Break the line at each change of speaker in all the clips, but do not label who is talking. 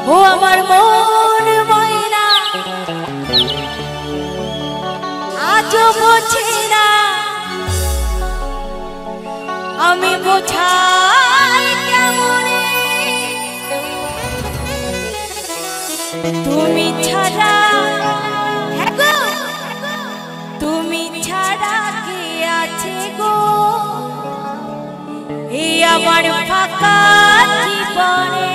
ও আমার মন ময়না আজও বোঝে না, আমি বোঝাই কেমনে তুমি ছাড়া, তুমি ছাড়া কে আছে গো এই আমার ফাঁকা জীবনে।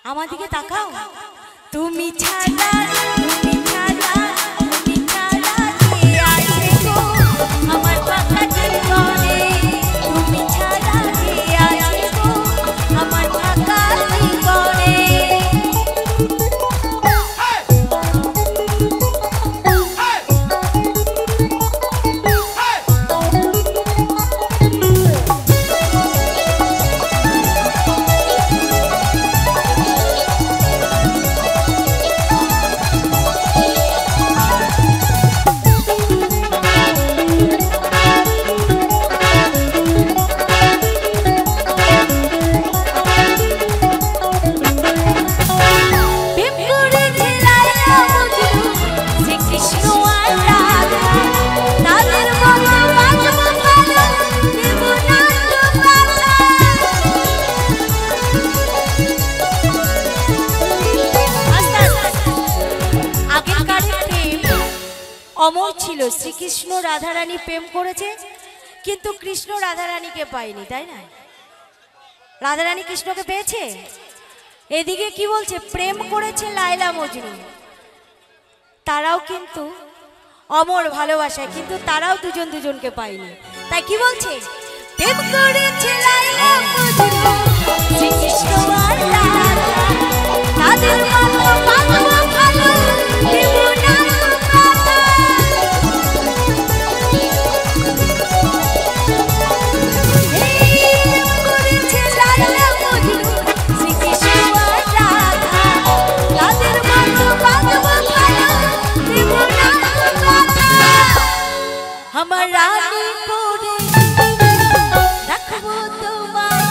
আমার দিকে তাকাও, তুমি ছাড়া, তুমি ছাড়া, তুমি ছাড়া কে আছে গো আমার ফাঁকা জীবনে, তুমি ছাড়া কে আছে গো আমার ফাঁকা জীবনে। অমর ছিল, শ্রীকৃষ্ণ রাধারানী প্রেম করেছে কিন্তু কৃষ্ণ রাধারানীকে পায়নি, তাই না? রাধারানী কৃষ্ণকে পেয়েছে। এদিকে কি বলছে, প্রেম করেছে লায়লা মজনু, তারাও কিন্তু অমর ভালোবাসায়, কিন্তু তারাও দুজন দুজনকে পায়নি। তাই কি বলছে, প্রেম করেছে লায়লা মজনু শ্রীকৃষ্ণ আর রাধা, তাদের মতো পাগল ভালো দেব না। আমার রানী করে রাখবো তোমায়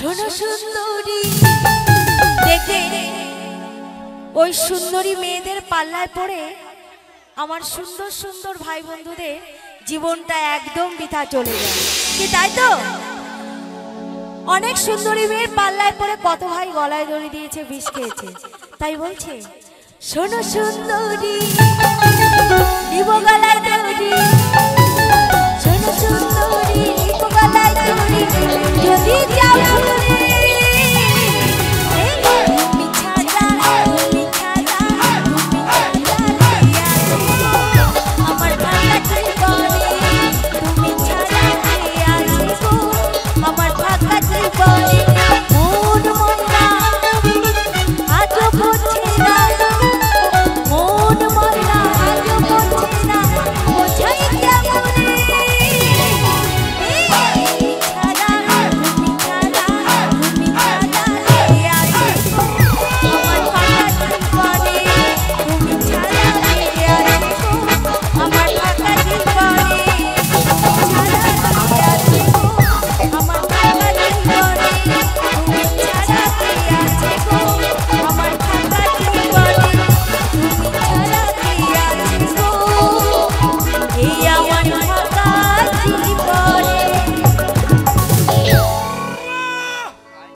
শোনো সুন্দরী, দেখে ওই সুন্দরী মেয়েদের পাল্লায় পড়ে আমার সুন্দর সুন্দর ভাই বন্ধুদের জীবনটা একদম বৃথা চলে যায় কি তাই তো? অনেক সুন্দরী মেয়ের পাল্লায় পড়ে কত ভাই গলায় দড়ি দিয়েছে, বিষ খেয়েছে। তাই বলছে শোনো সুন্দরী, দিব গলায় দড়ি,